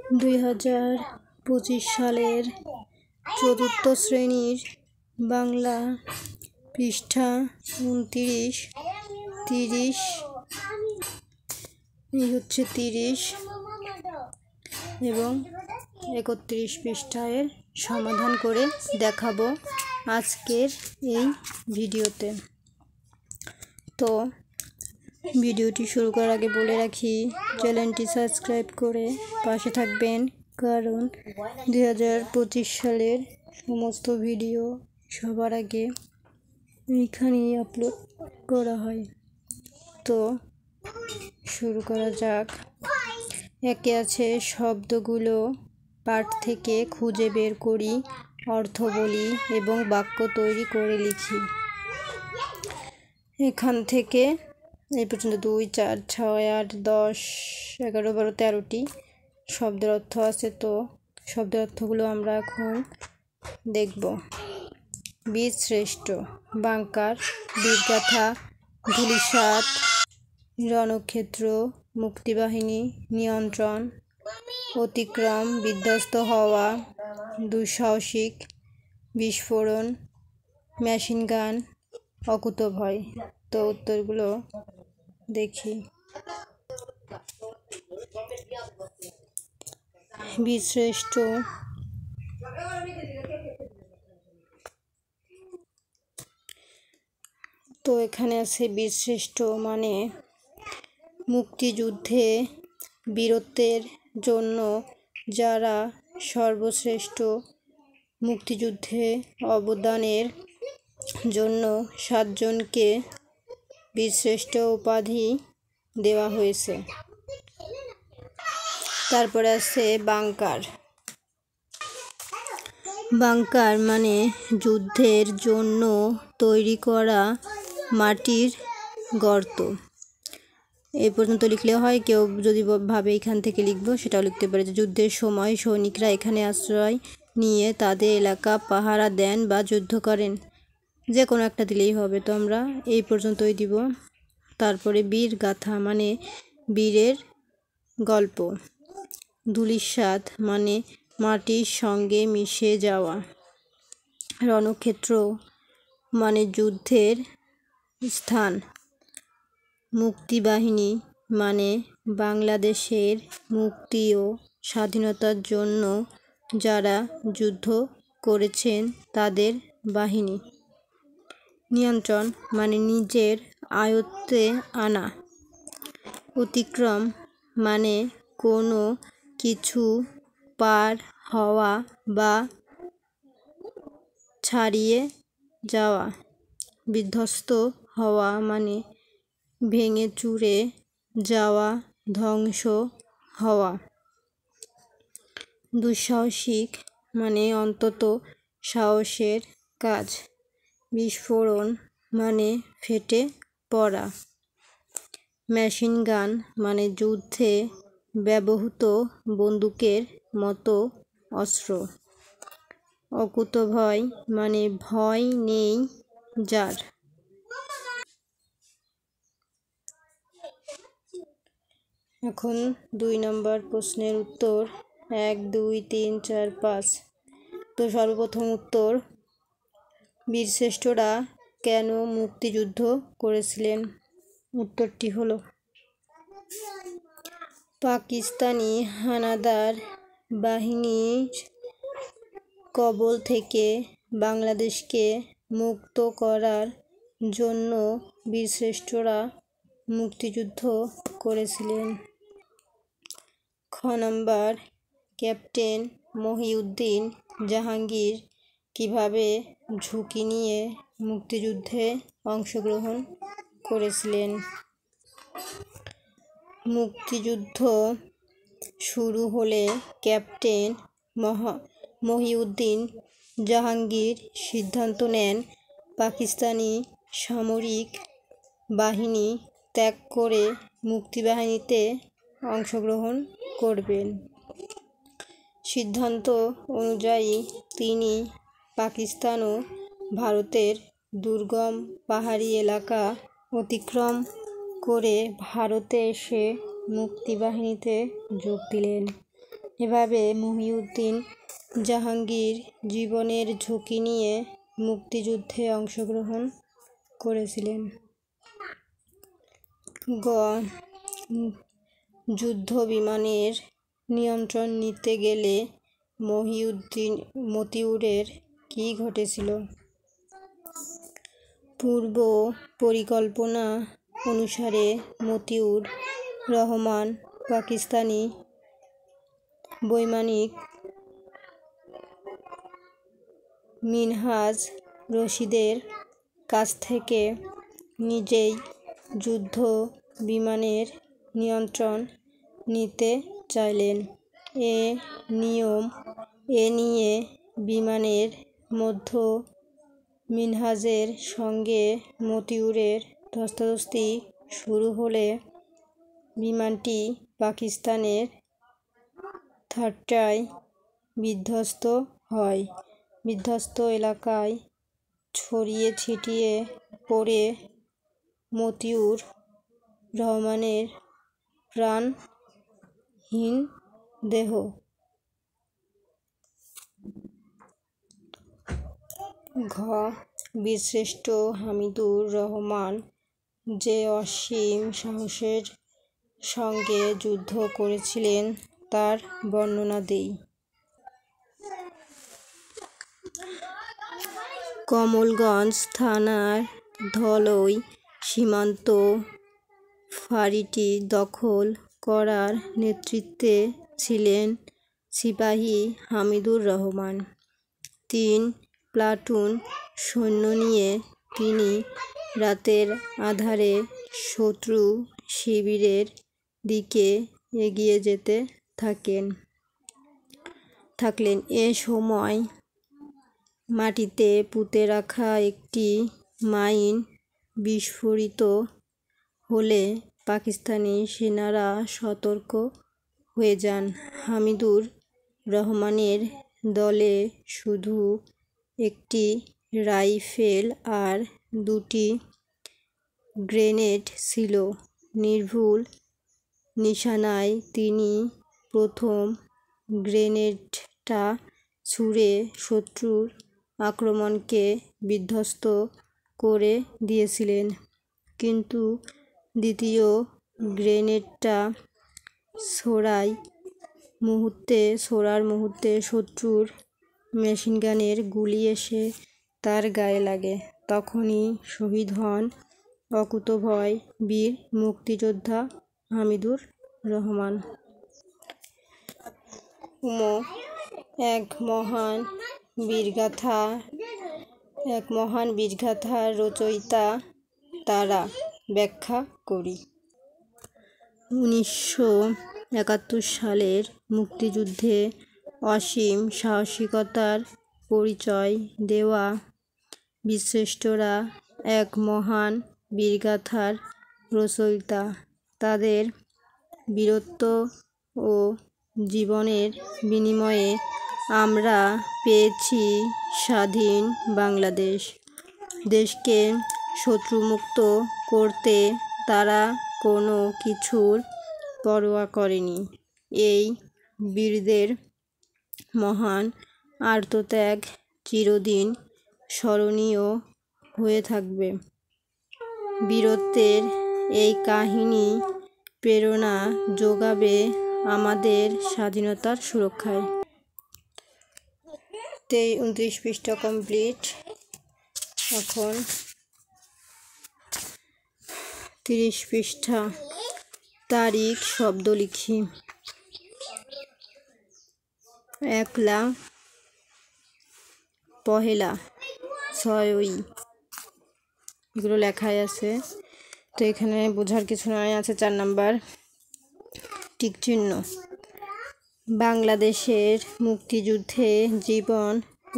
2025 সালের চতুর্থ শ্রেণীর বাংলা পৃষ্ঠা 29, 30 এই হচ্ছে 30 এবং 31 পৃষ্ঠায় সমাধান করে দেখাবো আজকের এই ভিডিওতে। তো ভিডিওটি শুরু করার আগে বলে রাখি, চ্যানেলটি সাবস্ক্রাইব করে পাশে থাকবেন, কারণ 2025 সালের সমস্ত ভিডিও সবার আগে এইখানেই আপলোড করা হয়। তো শুরু করা যাক। একে আছে শব্দগুলো পাঠ থেকে খুঁজে বের করি, অর্থ বলি এবং বাক্য তৈরি করে লিখি। এখান থেকে এই পর্যন্ত 2, 4, 6, 8, 10, 11, 12, 13টি শব্দের অর্থ আছে। তো শব্দের অর্থগুলো আমরা এখন দেখব। বীরশ্রেষ্ঠ, বাঙ্কার, বীরগাথা, ধূলিসাৎ, রণক্ষেত্র, মুক্তিবাহিনী, নিয়ন্ত্রণ, অতিক্রম, বিধ্বস্ত হওয়া, দুঃসাহসিক, বিস্ফোরণ, মেশিন গান, অকুতোভয়। তো উত্তরগুলো দেখি। বীরশ্রেষ্ঠ, তো এখানে আছে বীরশ্রেষ্ঠ মানে মুক্তিযুদ্ধে বীরত্বের জন্য যারা সর্বশ্রেষ্ঠ, মুক্তিযুদ্ধে অবদানের জন্য 7 জনকে বীরশ্রেষ্ঠ উপাধি দেওয়া হয়েছে। তারপরে আছে বাঙ্কার। বাঙ্কার মানে যুদ্ধের জন্য তৈরি করা মাটির গর্ত। এই পর্যন্ত লিখলে হয়। কেউ যদি ভাবে এখান থেকে লিখবো, সেটাও লিখতে পারে যে যুদ্ধের সময় সৈনিকরা এখানে আশ্রয় নিয়ে তাদের এলাকা পাহারা দেন বা যুদ্ধ করেন। যে কোনো একটা দিলেই হবে। তো আমরা এই পর্যন্তই দিব। তারপরে বীরগাথা মানে বীরের গল্প। ধূলিসাৎ মানে মাটির সঙ্গে মিশে যাওয়া। রণক্ষেত্র মানে যুদ্ধের স্থান। মুক্তিবাহিনী মানে বাংলাদেশের মুক্তি ও স্বাধীনতার জন্য যারা যুদ্ধ করেছেন তাদের বাহিনী। নিয়ন্ত্রণ মানে নিজের আয়ত্তে আনা। অতিক্রম মানে কোনো কিছু পার হওয়া বা ছাড়িয়ে যাওয়া। বিধ্বস্ত হওয়া মানে ভেঙে চুরে যাওয়া, ধ্বংস হওয়া। দুঃসাহসিক মানে অন্তত সাহসের কাজ। বিস্ফোরণ মানে ফেটে পড়া। মেশিন গান মানে যুদ্ধে ব্যবহৃত বন্দুকের মতো অস্ত্র। অকুতোভয় মানে ভয় নেই যার। এখন 2 নম্বর প্রশ্নের উত্তর। 1, 2, 3, 4, 5। তো সর্বপ্রথম উত্তর, বীরশ্রেষ্ঠরা কেন মুক্তিযুদ্ধ করেছিলেন? উত্তরটি হলো, পাকিস্তানি হানাদার বাহিনীর কবল থেকে বাংলাদেশকে মুক্ত করার জন্য বীরশ্রেষ্ঠরা মুক্তিযুদ্ধ করেছিলেন। খ নম্বর, ক্যাপ্টেন মহিউদ্দিন জাহাঙ্গীর কিভাবে ঝুঁকি নিয়ে মুক্তিযুদ্ধে অংশগ্রহণ করেছিলেন? মুক্তিযুদ্ধ শুরু হলে ক্যাপ্টেন মহিউদ্দিন জাহাঙ্গীর সিদ্ধান্ত নেন পাকিস্তানি সামরিক বাহিনী ত্যাগ করে মুক্তিবাহিনীতে অংশগ্রহণ করবেন। সিদ্ধান্ত অনুযায়ী তিনি পাকিস্তান ও ভারতের দুর্গম পাহাড়ি এলাকা অতিক্রম করে ভারতে এসে মুক্তিবাহিনীতে যোগ দিলেন। এভাবে মহিউদ্দিন জাহাঙ্গীর জীবনের ঝুঁকি নিয়ে মুক্তিযুদ্ধে অংশগ্রহণ করেছিলেন। যুদ্ধ বিমানের নিয়ন্ত্রণ নিতে গেলে মতিউরের কী ঘটেছিল? পূর্ব পরিকল্পনা অনুসারে মতিউর রহমান পাকিস্তানি বৈমানিক মিনহাজ রশিদের কাছ থেকে নিজেই যুদ্ধ বিমানের নিয়ন্ত্রণ নিতে চাইলেন। এ নিয়ে বিমানের মধ্যে মিনহাজের সঙ্গে মতিউরের ধস্তাধস্তি শুরু হলে বিমানটি পাকিস্তানের থাট্টায় বিধ্বস্ত হয়। বিধ্বস্ত এলাকায় ছড়িয়ে ছিটিয়ে পড়ে মতিউর রহমানের প্রাণহীন দেহ। বীরশ্রেষ্ঠ হামিদুর রহমান যে অসীম সাহসের সঙ্গে যুদ্ধ করেছিলেন তার বর্ণনা দেই। কমলগঞ্জ থানার ধলই সীমান্ত ফাঁড়িটি দখল করার নেতৃত্বে ছিলেন সিপাহী হামিদুর রহমান। ৩ প্লাটুন সৈন্য নিয়ে তিনি রাতের আঁধারে শত্রু শিবিরের দিকে এগিয়ে যেতে থাকলেন। এ সময় মাটিতে পুঁতে রাখা একটি মাইন বিস্ফোরিত হলে পাকিস্তানি সেনারা সতর্ক হয়ে যান। হামিদুর রহমানের দলে শুধু একটি রাইফেল আর 2টি গ্রেনেড ছিল। নির্ভুল নিশানায় তিনি প্রথম গ্রেনেডটা ছুড়ে শত্রুর আক্রমণকে বিধ্বস্ত করে দিয়েছিলেন, কিন্তু দ্বিতীয় গ্রেনেডটা ছোড়ার মুহূর্তে শত্রুর মেশিনগানের গুলি এসে তার গায়ে লাগে। তখনই শহীদ হন অকুতোভয় বীর মুক্তিযোদ্ধা হামিদুর রহমান। এক মহান বীরগাথার রচয়িতা তারা ব্যাখ্যা করি। 1971 সালের মুক্তিযুদ্ধে অসীম সাহসিকতার পরিচয় দেওয়া বীরশ্রেষ্ঠরা এক মহান বীরগাথার রচয়িতা। তাদের বীরত্ব ও জীবনের বিনিময়ে আমরা পেয়েছি স্বাধীন বাংলাদেশ। দেশকে শত্রুমুক্ত করতে তারা কোনো কিছুর পরোয়া করেনি। এই বীরদের মহান আত্মত্যাগ চিরদিন স্মরণীয় হয়ে থাকবে। বীরত্বের এই কাহিনী প্রেরণা যোগাবে আমাদের স্বাধীনতার সুরক্ষায়। 29 পৃষ্ঠা কমপ্লিট। এখন 30 পৃষ্ঠা। তারিখ শব্দ লিখি। 1 এগুলো লেখাই আছে, তো এখানে বোঝার কিছু নয়। আছে 4 নাম্বার টিক চিহ্ন। বাংলাদেশের মুক্তিযুদ্ধে জীবন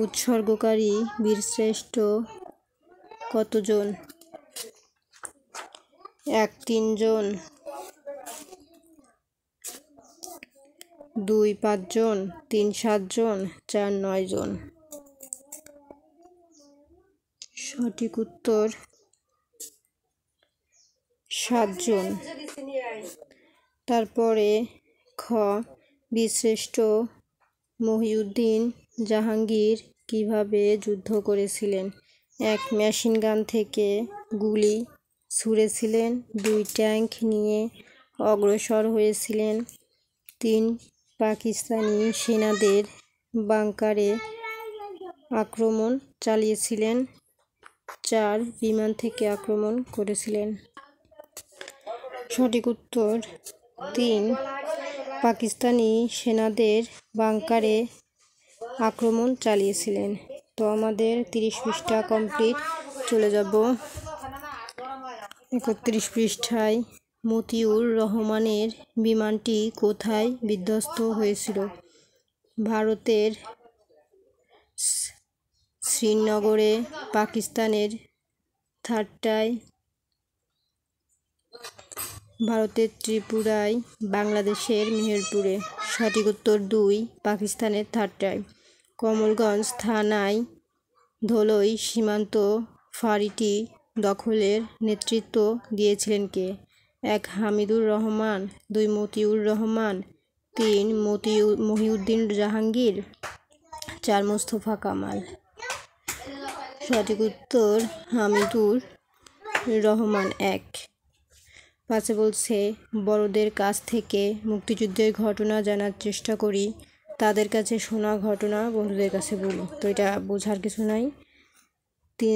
উৎসর্গকারী বীরশ্রেষ্ঠ কতজন? 1-3 জন, 2-5 জন, 3-7 জন, 4-9 জন। সঠিক উত্তর 7 জন। তারপরে খ, বীরশ্রেষ্ঠ মহিউদ্দিন জাহাঙ্গীর কিভাবে যুদ্ধ করেছিলেন? 1. মেশিন গান থেকে গুলি ছুঁড়েছিলেন। 2. ট্যাঙ্ক নিয়ে অগ্রসর হয়েছিলেন। 3. পাকিস্তানি সেনাদের বাংকারে আক্রমণ চালিয়েছিলেন। 4. বিমান থেকে আক্রমণ করেছিলেন। সঠিক উত্তর 3. পাকিস্তানি সেনাদের বাংকারে আক্রমণ চালিয়েছিলেন। তো আমাদের 30 পৃষ্ঠা কমপ্লিট। চলে যাব 31 পৃষ্ঠায়। মতিউর রহমানের বিমানটি কোথায় বিধ্বস্ত হয়েছিল? ভারতের শ্রীনগরে, পাকিস্তানের থাট্টায়, ভারতের ত্রিপুরায়, বাংলাদেশের মেহেরপুরে। সঠিক উত্তর 2. পাকিস্তানের থাট্টায়। কমলগঞ্জ থানায় ধলই সীমান্ত ফাঁড়িটি দখলের নেতৃত্ব দিয়েছিলেন কে? 1. হামিদুর রহমান। 2. মতিউর রহমান। 3. মহিউদ্দিন জাহাঙ্গীর। 4. মোস্তফা কামাল। সঠিক উত্তর হামিদুর রহমান 1। 5 বলছে, বড়দের কাছ থেকে মুক্তিযুদ্ধের ঘটনা জানার চেষ্টা করি, তাদের কাছে শোনা ঘটনা বন্ধুদের কাছে বলি। তো এটা বোঝার কিছু নাই।